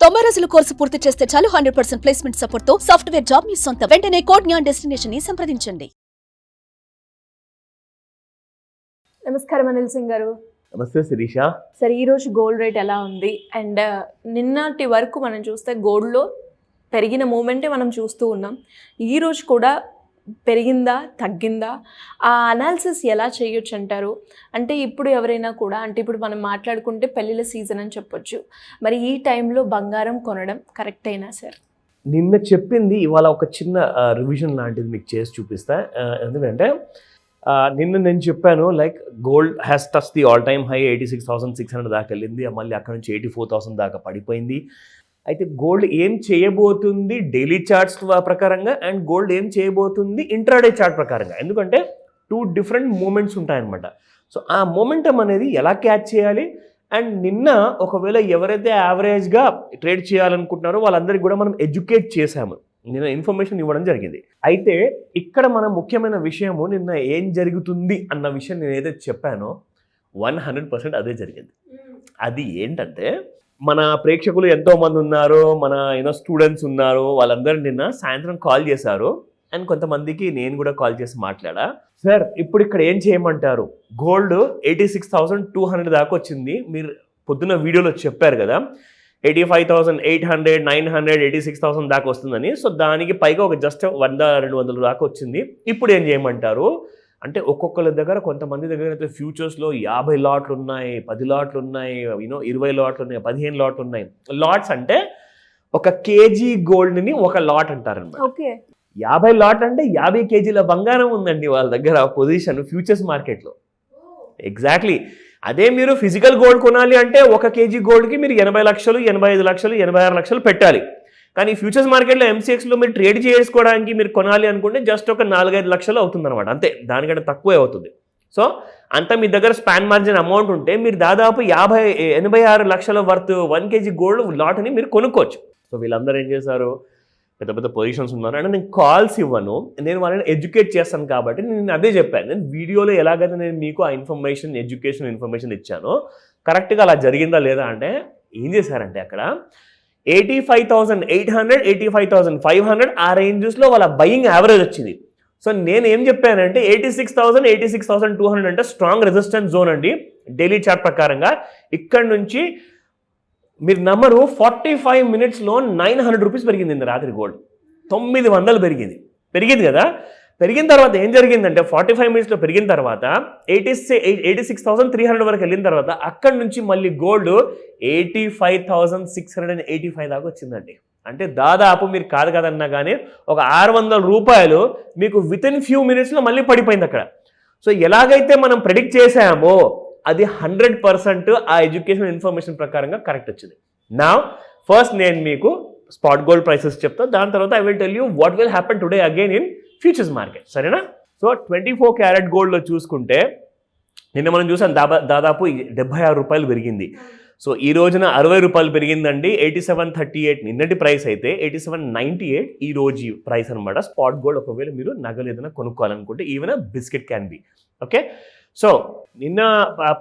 90 రోజుల కోర్సు పూర్తి చేస్తే చాలు 100% ప్లేస్మెంట్ సపోర్ట్ తో సాఫ్ట్వేర్ జాబ్ మీ సొంతం. వెంటనే కోడ్ జ్ఞాన్ డెస్టినేషన్ ని సంప్రదించండి. నమస్కారం అనిల్ సింగ్ గారు. నమస్తే శిరీష. సరే, ఈరోజు గోల్డ్ రేట్ ఎలా ఉంది? అండ్ నిన్నటి వరకు మనం చూస్తే గోల్డ్లో పెరిగిన మూమెంటే మనం చూస్తూ ఉన్నాం. ఈరోజు కూడా పెరిగిందా తగ్గిందా, ఆ అనాలిసిస్ ఎలా చేయొచ్చు అంటారు? అంటే ఇప్పుడు ఎవరైనా కూడా, అంటే ఇప్పుడు మనం మాట్లాడుకుంటే పెళ్ళిళ్ళ సీజన్ అని చెప్పొచ్చు, మరి ఈ టైంలో బంగారం కొనడం కరెక్ట్ అయినా సార్? నిన్న చెప్పింది ఇవాళ ఒక చిన్న రివిజన్ లాంటిది మీకు చేసి చూపిస్తా. ఎందుకంటే నిన్న నేను చెప్పాను like gold has touch the all time high 86,600 దాకా వెళ్ళింది, మళ్ళీ అక్కడ నుంచి 84,000 దాకా పడిపోయింది. అయితే గోల్డ్ ఏం చేయబోతుంది డైలీ చార్ట్స్ ప్రకారంగా, అండ్ గోల్డ్ ఏం చేయబోతుంది ఇంట్రాడే చార్ట్ ప్రకారంగా, ఎందుకంటే 2 డిఫరెంట్ మూమెంట్స్ ఉంటాయన్నమాట. సో ఆ మూమెంటం అనేది ఎలా క్యాచ్ చేయాలి, అండ్ నిన్న ఒకవేళ ఎవరైతే యావరేజ్గా ట్రేడ్ చేయాలనుకుంటున్నారో వాళ్ళందరికీ కూడా మనం ఎడ్యుకేట్ చేశాము, నిన్న ఇన్ఫర్మేషన్ ఇవ్వడం జరిగింది. అయితే ఇక్కడ మన ముఖ్యమైన విషయము నిన్న ఏం జరుగుతుంది అన్న విషయం నేను ఏదైతే చెప్పానో 100% అదే జరిగింది. అది ఏంటంటే, మన ప్రేక్షకులు ఎంతోమంది ఉన్నారు, మన స్టూడెంట్స్ ఉన్నారు, వాళ్ళందరూ నిన్న సాయంత్రం కాల్ చేశారు. అండ్ కొంతమందికి నేను కూడా కాల్ చేసి మాట్లాడా, సార్ ఇప్పుడు ఇక్కడ ఏం చేయమంటారు, గోల్డ్ 86,200 దాకా వచ్చింది, మీరు పొద్దున్న వీడియోలో చెప్పారు కదా 85,800, 900, 86,000 దాకా వస్తుందని. సో దానికి పైగా ఒక జస్ట్ 100-200 దాకా వచ్చింది. ఇప్పుడు ఏం చేయమంటారు అంటే, ఒక్కొక్కరి దగ్గర, కొంతమంది దగ్గర అయితే ఫ్యూచర్స్లో 50 లాట్లు ఉన్నాయి, 10 లాట్లు ఉన్నాయి, 20 లాట్లు ఉన్నాయి, 15 లాట్లు ఉన్నాయి. లాట్స్ అంటే 1 కేజీ గోల్డ్ని 1 లాట్ అంటారనమాట. ఓకే, 50 లాట్ అంటే 50 కేజీల బంగారం ఉందండి వాళ్ళ దగ్గర పొజిషన్ ఫ్యూచర్స్ మార్కెట్లో. ఎగ్జాక్ట్లీ అదే మీరు ఫిజికల్ గోల్డ్ కొనాలి అంటే 1 కేజీ గోల్డ్కి మీరు 80 లక్షలు, 85 లక్షలు, 86 లక్షలు పెట్టాలి. కానీ ఫ్యూచర్స్ మార్కెట్లో MCXలో మీరు ట్రేడ్ చేసుకోవడానికి మీరు కొనాలి అనుకుంటే జస్ట్ ఒక 4-5 లక్షలు అవుతుంది అనమాట, అంతే, దానికంటే తక్కువే అవుతుంది. సో అంత మీ దగ్గర స్పాన్ మార్జిన్ అమౌంట్ ఉంటే మీరు దాదాపు 86 లక్షల వర్త్ 1 కేజీ గోల్డ్ లాట్ని మీరు కొనుక్కోవచ్చు. సో వీళ్ళందరూ ఏం చేశారు, పెద్ద పెద్ద పొజిషన్స్ ఉన్నారు. అంటే నేను కాల్స్ ఇవ్వను, నేను వాళ్ళని ఎడ్యుకేట్ చేస్తాను కాబట్టి నేను అదే చెప్పాను. నేను వీడియోలో ఎలాగైతే నేను మీకు ఆ ఇన్ఫర్మేషన్, ఎడ్యుకేషన్ ఇన్ఫర్మేషన్ ఇచ్చానో కరెక్ట్గా అలా జరిగిందా లేదా అంటే, ఏం చేశారంటే అక్కడ 85,800, 85,500 ఆ రేంజెస్లో వాళ్ళ బయింగ్ యావరేజ్ వచ్చింది. సో నేను ఏం చెప్పానంటే 86,000, 86,200 అంటే స్ట్రాంగ్ రెసిస్టెన్స్ జోన్ అండి డైలీ చార్ట్ ప్రకారంగా. ఇక్కడ నుంచి మీరు నమ్మరు, 45 మినిట్స్లో 900 రూపీస్ పెరిగింది రాత్రి గోల్డ్. 900 పెరిగింది కదా. పెరిగిన తర్వాత ఏం జరిగిందంటే 45 మినిట్స్లో పెరిగిన తర్వాత 86,300 వరకు వెళ్ళిన తర్వాత అక్కడ నుంచి మళ్ళీ గోల్డ్ 85,685 దాకా వచ్చిందండి. అంటే దాదాపు మీరు కాదు కదన్నా కానీ ఒక 600 రూపాయలు మీకు వితిన్ ఫ్యూ మినిట్స్లో మళ్ళీ పడిపోయింది అక్కడ. సో ఎలాగైతే మనం ప్రెడిక్ట్ చేసామో అది 100% ఆ ఎడ్యుకేషన్ ఇన్ఫర్మేషన్ ప్రకారంగా కరెక్ట్ వచ్చింది. నా ఫస్ట్ నేను మీకు స్పాట్ గోల్డ్ ప్రైసెస్ చెప్తా, దాని తర్వాత I will tell you what will happen today again in futures market, సరేనా? సో 24 క్యారెట్ గోల్డ్లో చూసుకుంటే నిన్న మనం చూసాం దాదాపు 76 రూపాయలు పెరిగింది. సో ఈ రోజున 60 రూపాయలు పెరిగిందండి. 87.38 నిన్నటి ప్రైస్ అయితే 87.98 ఈ రోజు ప్రైస్ అనమాట. స్పాట్ గోల్డ్ ఒకవేళ మీరు నగలు ఏదైనా కొనుక్కోవాలనుకుంటే even biscuit can be. Okay, so నిన్న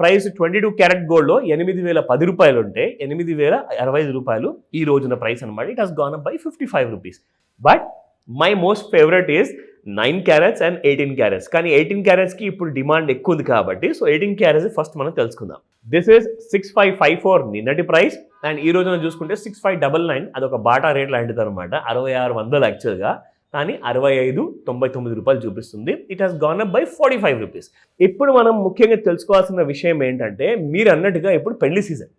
ప్రైస్ 22 క్యారెట్ గోల్డ్లో 8,010 రూపాయలు ఉంటే 8,065 రూపాయలు ఈ రోజున ప్రైస్ అనమాట. It has gone up by 55 rupees. But my most favourite is 9 carats and 18 carats. కానీ 18 క్యారెట్స్కి ఇప్పుడు డిమాండ్ ఎక్కువ ఉంది కాబట్టి సో 18 క్యారెట్స్ ఫస్ట్ మనం తెలుసుకుందాం. దిస్ ఈస్ 6554 నిన్నటి ప్రైస్, అండ్ ఈ రోజున చూసుకుంటే 6599 అదొక బాటా రేట్ లాంటిది అనమాట. 6600 యాక్చువల్గా, కానీ 65.99 రూపాయలు చూపిస్తుంది. It has gone up by 45 rupees. ఇప్పుడు మనం ముఖ్యంగా తెలుసుకోవాల్సిన విషయం ఏంటంటే, మీరు అన్నట్టుగా ఇప్పుడు పెళ్లి సీజన్.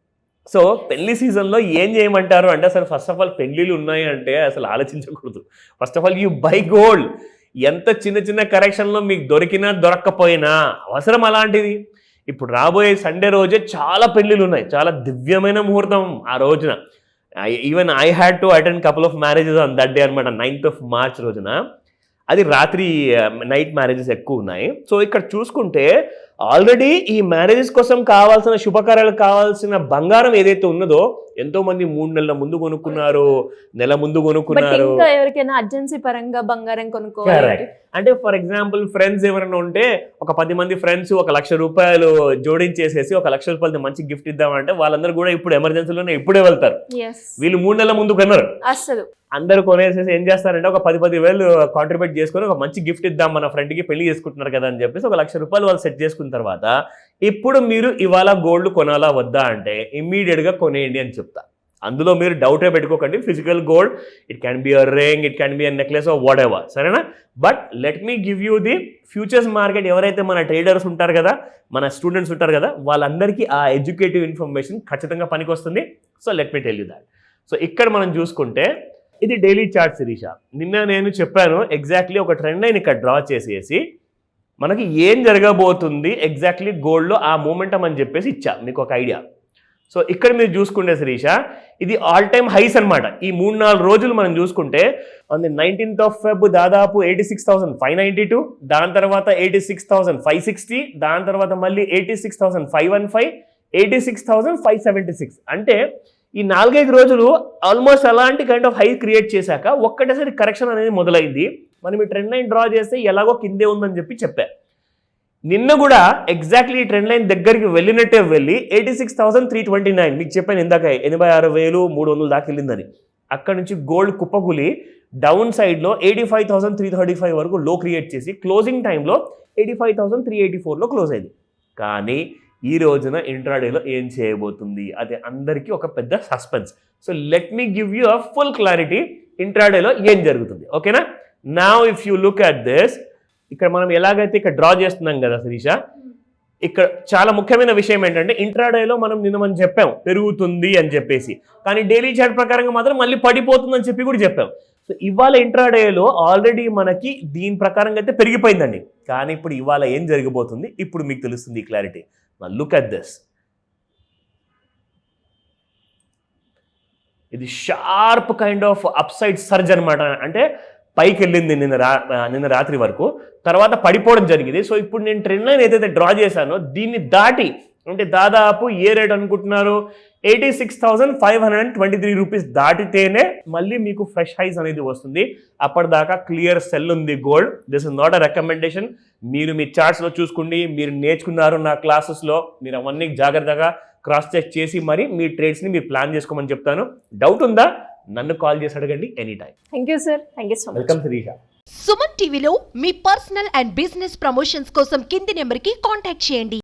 సో పెళ్లి సీజన్లో ఏం చేయమంటారు అంటే, అసలు ఫస్ట్ ఆఫ్ ఆల్ పెళ్ళిళ్ళు ఉన్నాయి అంటే అసలు ఆలోచించకూడదు. First of all you buy gold. ఎంత చిన్న చిన్న కరెక్షన్లో మీకు దొరికినా దొరక్కపోయినా అవసరం అలాంటిది. ఇప్పుడు రాబోయే సండే రోజే చాలా పెళ్ళిళ్ళు ఉన్నాయి, చాలా దివ్యమైన ముహూర్తం ఆ రోజున. Even I had to attend couple of marriages on that day అనమాట, 9th మార్చ్ రోజున. అది రాత్రి నైట్ మ్యారేజెస్ ఎక్కువ ఉన్నాయి. సో ఇక్కడ చూసుకుంటే ఆల్రెడీ ఈ మ్యారేజెస్ కోసం కావాల్సిన శుభకార్యాలకు కావాల్సిన బంగారం ఏదైతే ఉన్నదో ఎంతో మంది 3 నెలల ముందు కొనుక్కున్నారు, నెల ముందు బట్ కొనుక్కున్నారు. ఇంకా ఎవరికైనా అర్జెన్సీ పరంగా బంగారం కొనుక్కోవాలి. Correct. అంటే ఫర్ ఎగ్జాంపుల్ ఫ్రెండ్స్ ఎవరైనా ఉంటే ఒక 10 మంది ఫ్రెండ్స్ ₹1,00,000 జోడించేసేసి ₹1,00,000 మంచి గిఫ్ట్ ఇద్దామంటే వాళ్ళందరూ కూడా ఇప్పుడు ఎమర్జెన్సీలోనే ఇప్పుడే వెళ్తారు. Yes. వీళ్ళు 3 నెలల ముందు కొన్నారు. అస్సలు అందరూ కొనేసేసి ఏం చేస్తారంటే ఒక 10,000 కాంట్రిబ్యూట్ చేసుకొని ఒక మంచి గిఫ్ట్ ఇద్దాం మన ఫ్రెండ్కి, పెళ్లి చేసుకుంటున్నారు కదా అని చెప్పేసి ₹1,00,000 వాళ్ళు సెట్ చేసుకున్న తర్వాత ఇప్పుడు మీరు ఇవాళ గోల్డ్ కొనాలా వద్దా అంటే ఇమ్మీడియట్గా కొనేయండి అని చెప్తా. అందులో మీరు డౌటే పెట్టుకోకండి. Physical gold, it can be a ring, it can be a necklace or whatever, సరేనా? But let me give you the futures market. ఎవరైతే మన ట్రేడర్స్ ఉంటారు కదా, మన స్టూడెంట్స్ ఉంటారు కదా, వాళ్ళందరికీ ఆ ఎడ్యుకేటివ్ ఇన్ఫర్మేషన్ ఖచ్చితంగా పనికి వస్తుంది. So let me tell you that. So ఇక్కడ మనం చూసుకుంటే ఇది డైలీ చార్ట్ శిరీష. నిన్న నేను చెప్పాను ఎగ్జాక్ట్లీ ఒక ట్రెండ్ లైన్ ఇక్కడ డ్రా చేసేసి మనకి ఏం జరగబోతుంది ఎగ్జాక్ట్లీ గోల్డ్లో ఆ మూమెంటం అని చెప్పేసి ఇచ్చా మీకు ఒక ఐడియా. సో ఇక్కడ మీరు చూసుకుంటే శిరీష ఇది ఆల్ టైమ్ హైస్ అనమాట. ఈ 3-4 రోజులు మనం చూసుకుంటే on the 19th of Feb దాదాపు 86,592, దాని తర్వాత 86,560, దాని తర్వాత మళ్ళీ 86,515, 86,576. అంటే ఈ 4-5 రోజులు ఆల్మోస్ట్ అలాంటి కైండ్ ఆఫ్ హై క్రియేట్ చేశాక ఒక్కటేసారి కరెక్షన్ అనేది మొదలైంది. మనం ఈ ట్రెండ్ లైన్ డ్రా చేస్తే ఎలాగో కిందే ఉందని చెప్పా. నిన్న కూడా ఎగ్జాక్ట్లీ ఈ ట్రెండ్ లైన్ దగ్గరికి వెళ్ళినట్టే వెళ్ళి 86,329 మీకు చెప్పాను ఇందాక 86,300 దాకా వెళ్ళిందని. అక్కడ నుంచి గోల్డ్ కుప్పకూలి డౌన్ సైడ్లో 85,335 వరకు లో క్రియేట్ చేసి క్లోజింగ్ టైంలో 85,384లో క్లోజ్ అయింది. కానీ ఈ రోజున ఇంట్రాడేలో ఏం చేయబోతుంది అది అందరికీ ఒక పెద్ద suspense. So let me give you a full clarity ఇంట్రాడేలో ఏం జరుగుతుంది, ఓకేనా? Now if you look at this, ఇక్కడ మనం ఎలాగైతే ఇక్కడ డ్రా చేస్తున్నాం కదా శిరీష, ఇక్కడ చాలా ముఖ్యమైన విషయం ఏంటంటే ఇంట్రాడేలో మనం చెప్పాం పెరుగుతుంది అని చెప్పేసి, కానీ డైలీ చార్ట్ ప్రకారంగా మాత్రం మళ్ళీ పడిపోతుంది అని చెప్పి కూడా చెప్పాం. సో ఇవాళ ఇంట్రాడేలో ఆల్రెడీ మనకి దీని ప్రకారంగా అయితే పెరిగిపోయిందండి. కానీ ఇప్పుడు ఇవాళ ఏం జరగబోతుంది ఇప్పుడు మీకు తెలుస్తుంది ఈ క్లారిటీ. లుక్ అట్ దిస్, ఇది sharp kind of up side surge అనమాట. అంటే పైకి వెళ్ళింది నిన్న రాత్రి వరకు, తర్వాత పడిపోవడం జరిగింది. సో ఇప్పుడు నేను ట్రెండ్ లైన్ ఏదైతే డ్రా చేశానో దీన్ని దాటి అంటే దాదాపు ఏ రేట్ అనుకుంటున్నారు 86,523 రూపీస్ దాటితేనే మళ్ళీ మీకు ఫ్రెష్ హైస్ అనేది వస్తుంది. అప్పటిదాకా క్లియర్ సెల్ ఉంది gold. This is not a recommendation. మీరు మీ చార్ట్స్లో చూసుకోండి, మీరు నేర్చుకున్నారు నా క్లాసెస్లో, మీరు అవన్నీ జాగ్రత్తగా క్రాస్ చెక్ చేసి మరి మీ ట్రేడ్స్ని మీరు ప్లాన్ చేసుకోమని చెప్తాను. డౌట్ ఉందా నన్ను కాల్ చేసి అడగండి any time. Thank you sir, thank you so much. Welcome Shirisha. Suman టీవీలో మీ పర్సనల్ అండ్ బిజినెస్ ప్రమోషన్స్ కోసం కింది నెంబర్కి కాంటాక్ట్ చేయండి.